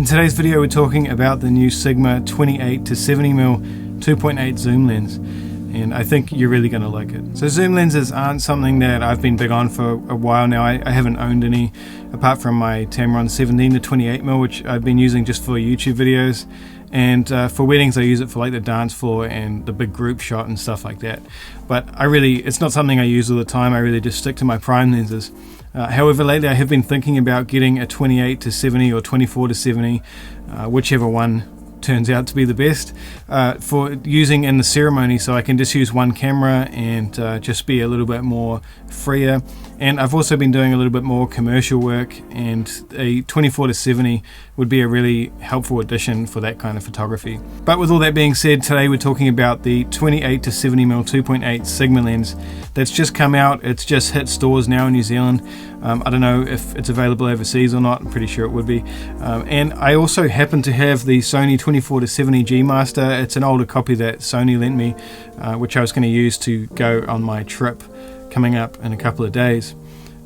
In today's video we're talking about the new Sigma 28 to 70mm 2.8 zoom lens, and I think you're really going to like it. So zoom lenses aren't something that I've been big on for a while now. I haven't owned any apart from my Tamron 17 to 28mm, which I've been using just for YouTube videos, and for weddings I use it for like the dance floor and the big group shot and stuff like that. But it's not something I use all the time. I really just stick to my prime lenses. However, lately I have been thinking about getting a 28 to 70 or 24 to 70, whichever one turns out to be the best, for using in the ceremony, so I can just use one camera and just be a little bit more freer. And I've also been doing a little bit more commercial work, and a 24 to 70 would be a really helpful addition for that kind of photography. But with all that being said, today we're talking about the 28 to 70mm 2.8 Sigma lens that's just come out. It's just hit stores now in New Zealand. I don't know if it's available overseas or not. I'm pretty sure it would be. And I also happen to have the Sony 24 to 70 G Master. It's an older copy that Sony lent me, which I was going to use to go on my trip coming up in a couple of days.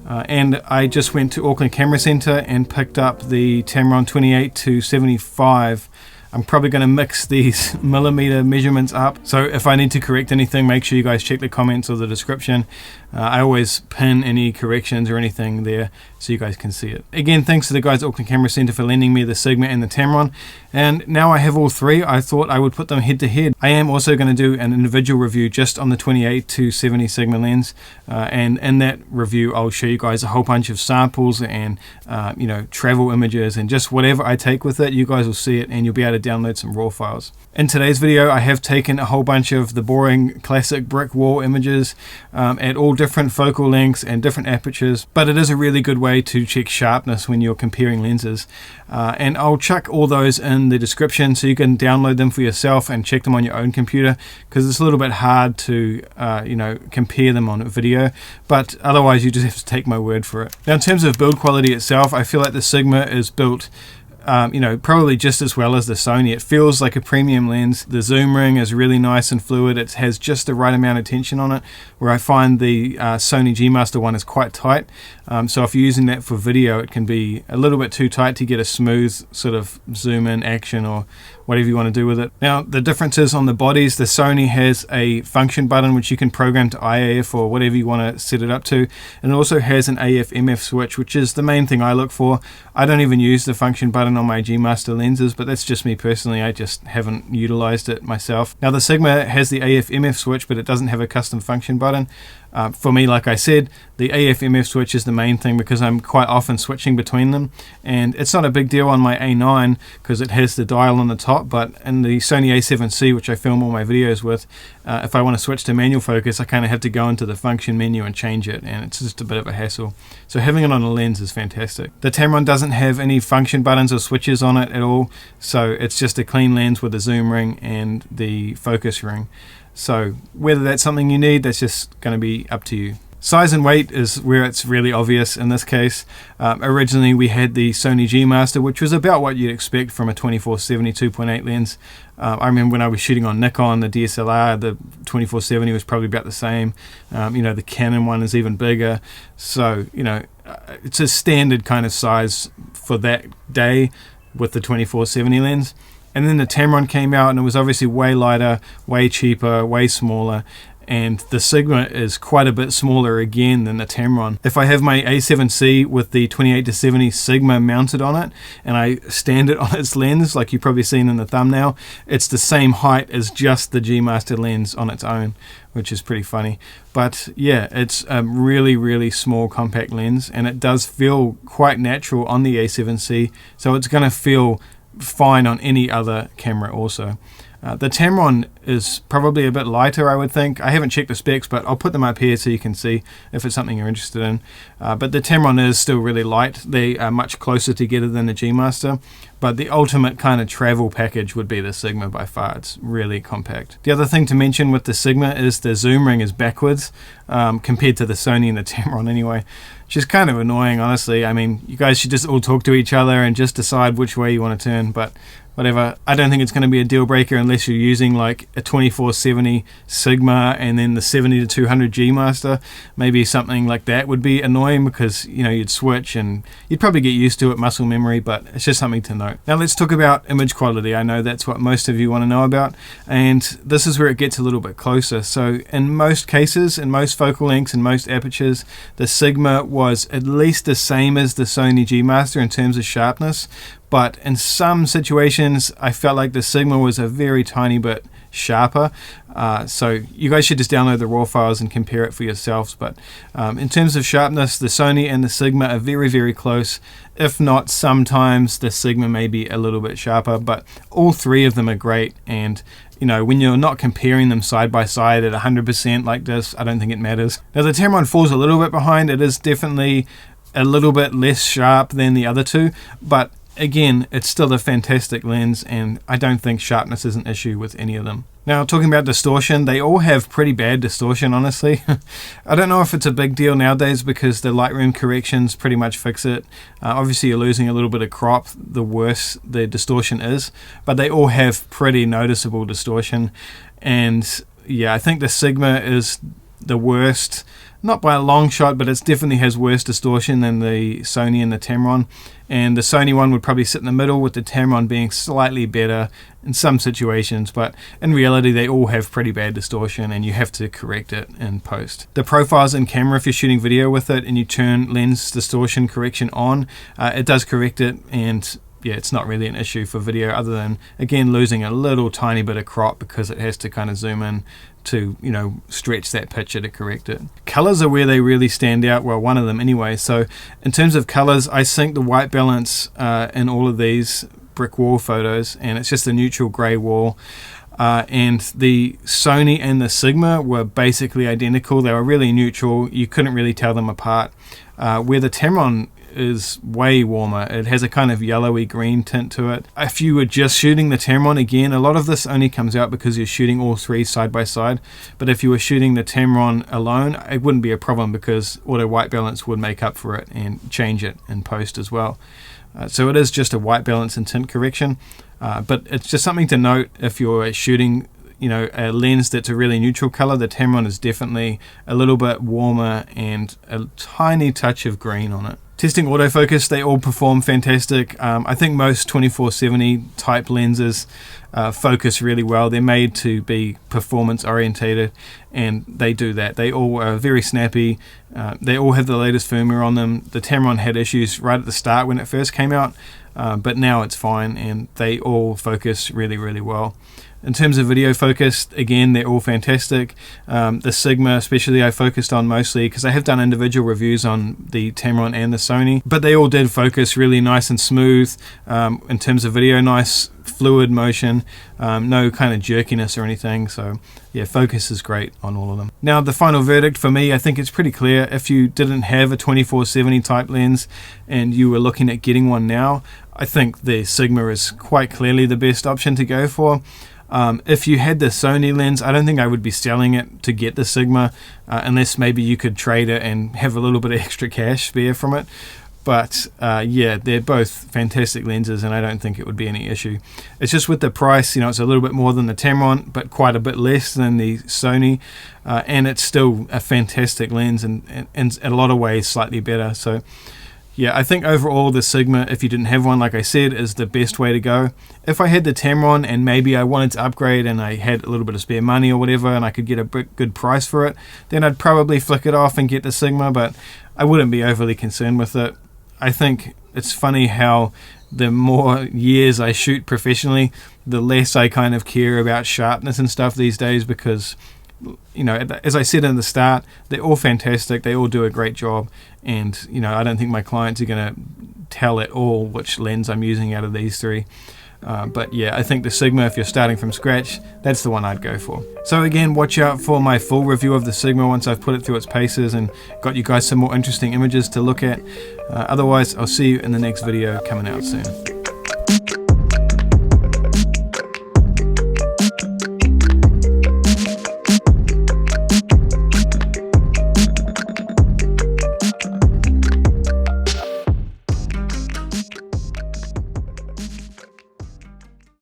And I just went to Auckland Camera Centre and picked up the Tamron 28 to 75. I'm probably going to mix these millimeter measurements up, so if I need to correct anything, make sure you guys check the comments or the description. I always pin any corrections or anything there so you guys can see it. Again, thanks to the guys at Auckland Camera Centre for lending me the Sigma and the Tamron, and now I have all three. I thought I would put them head to head. I am also going to do an individual review just on the 28 to 70 Sigma lens, and in that review I'll show you guys a whole bunch of samples and travel images and just whatever I take with it. You guys will see it and you'll be able to download some raw files. In today's video I have taken a whole bunch of the boring classic brick wall images at all different focal lengths and different apertures, but it is a really good way to check sharpness when you're comparing lenses, and I'll chuck all those in the description so you can download them for yourself and check them on your own computer, because it's a little bit hard to compare them on video, but otherwise you just have to take my word for it. Now in terms of build quality itself, I feel like the Sigma is built probably just as well as the Sony. It feels like a premium lens. The zoom ring is really nice and fluid. It has just the right amount of tension on it, where I find the Sony G Master one is quite tight. So if you're using that for video, it can be a little bit too tight to get a smooth sort of zoom in action or whatever you want to do with it. Now the differences on the bodies, the Sony has a function button which you can program to IAF or whatever you want to set it up to, and it also has an AF/MF switch, which is the main thing I look for. I don't even use the function button on my G Master lenses, but that's just me personally. I just haven't utilized it myself. Now the Sigma has the AF/MF switch, but it doesn't have a custom function button. For me, like I said, the AF/MF switch is the main thing because I'm quite often switching between them, and it's not a big deal on my A9 because it has the dial on the top, but in the Sony A7C, which I film all my videos with, if I want to switch to manual focus, I kind of have to go into the function menu and change it, and it's just a bit of a hassle. So having it on a lens is fantastic. The Tamron doesn't have any function buttons or switches on it at all, so it's just a clean lens with the zoom ring and the focus ring. So whether that's something you need, that's just going to be up to you. Size and weight is where it's really obvious in this case. Originally we had the Sony G Master, which was about what you'd expect from a 24-70 2.8 lens. I remember when I was shooting on Nikon, the DSLR, the 24-70 was probably about the same. The Canon one is even bigger. So, it's a standard kind of size for that day with the 24-70 lens. And then the Tamron came out and it was obviously way lighter, way cheaper, way smaller, and the Sigma is quite a bit smaller again than the Tamron. If I have my A7C with the 28 to 70 Sigma mounted on it and I stand it on its lens, like you've probably seen in the thumbnail, it's the same height as just the G Master lens on its own, which is pretty funny. But yeah, it's a really, really small compact lens, and it does feel quite natural on the A7C, so it's going to feel fine on any other camera also. The Tamron is probably a bit lighter, I would think. I haven't checked the specs, but I'll put them up here so you can see if it's something you're interested in. But the Tamron is still really light. They are much closer together than the G Master, but the ultimate kind of travel package would be the Sigma by far. It's really compact. The other thing to mention with the Sigma is the zoom ring is backwards compared to the Sony and the Tamron anyway, which is kind of annoying, honestly. I mean, you guys should just all talk to each other and just decide which way you want to turn, but whatever. I don't think it's going to be a deal breaker unless you're using like a 2470 Sigma and then the 70-200 G Master. Maybe something like that would be annoying because, you know, you'd switch and you'd probably get used to it, muscle memory, but it's just something to note. Now let's talk about image quality. I know that's what most of you want to know about, and this is where it gets a little bit closer. So in most cases, in most focal lengths and most apertures, the Sigma was at least the same as the Sony G Master in terms of sharpness, but in some situations I felt like the Sigma was a very tiny bit sharper. So you guys should just download the raw files and compare it for yourselves. But in terms of sharpness, the Sony and the Sigma are very, very close. If not, sometimes the Sigma may be a little bit sharper, but all three of them are great. And you know, when you're not comparing them side by side at 100% like this, I don't think it matters. Now the Tamron falls a little bit behind. It is definitely a little bit less sharp than the other two, but again, it's still a fantastic lens, and I don't think sharpness is an issue with any of them. Now, talking about distortion, they all have pretty bad distortion, honestly. I don't know if it's a big deal nowadays because the Lightroom corrections pretty much fix it. Obviously, you're losing a little bit of crop the worse the distortion is, but they all have pretty noticeable distortion. And yeah, I think the Sigma is the worst. Not by a long shot, but it definitely has worse distortion than the Sony and the Tamron. And the Sony one would probably sit in the middle, with the Tamron being slightly better in some situations, but in reality they all have pretty bad distortion and you have to correct it in post. The profiles in camera, if you're shooting video with it and you turn lens distortion correction on, it does correct it, and yeah, it's not really an issue for video other than, again, losing a little tiny bit of crop because it has to kind of zoom in to, you know, stretch that picture to correct it. Colors are where they really stand out, well, one of them anyway. So in terms of colors, I sync the white balance in all of these brick wall photos, and it's just a neutral gray wall. And the Sony and the Sigma were basically identical. They were really neutral. You couldn't really tell them apart. Where the Tamron is way warmer. It has a kind of yellowy green tint to it. If you were just shooting the Tamron, again, a lot of this only comes out because you're shooting all three side by side. But if you were shooting the Tamron alone, it wouldn't be a problem because auto white balance would make up for it and change it in post as well. So it is just a white balance and tint correction. But it's just something to note if you're shooting, you know, a lens that's a really neutral color. The Tamron is definitely a little bit warmer and a tiny touch of green on it. Testing autofocus, they all perform fantastic. I think most 2470 type lenses focus really well. They're made to be performance orientated, and they do that. They all are very snappy. They all have the latest firmware on them. The Tamron had issues right at the start when it first came out, but now it's fine, and they all focus really, really well. In terms of video focus, again, they're all fantastic. The Sigma especially I focused on mostly because I have done individual reviews on the Tamron and the Sony, but they all did focus really nice and smooth. In terms of video, nice fluid motion, no kind of jerkiness or anything. So yeah, focus is great on all of them. Now the final verdict for me, I think it's pretty clear. If you didn't have a 2470 type lens and you were looking at getting one now, I think the Sigma is quite clearly the best option to go for. If you had the Sony lens, I don't think I would be selling it to get the Sigma, unless maybe you could trade it and have a little bit of extra cash spare from it. But yeah, they're both fantastic lenses, and I don't think it would be any issue. It's just with the price, you know, it's a little bit more than the Tamron, but quite a bit less than the Sony, and it's still a fantastic lens, and in a lot of ways slightly better. So yeah, I think overall the Sigma, if you didn't have one, like I said, is the best way to go. If I had the Tamron and maybe I wanted to upgrade and I had a little bit of spare money or whatever and I could get a good price for it, then I'd probably flick it off and get the Sigma, but I wouldn't be overly concerned with it. I think it's funny how the more years I shoot professionally, the less I kind of care about sharpness and stuff these days because, you know, as I said in the start, they're all fantastic. They all do a great job. And, you know, I don't think my clients are going to tell at all which lens I'm using out of these three. But yeah, I think the Sigma, if you're starting from scratch, that's the one I'd go for. So again, watch out for my full review of the Sigma once I've put it through its paces and got you guys some more interesting images to look at. Otherwise, I'll see you in the next video coming out soon.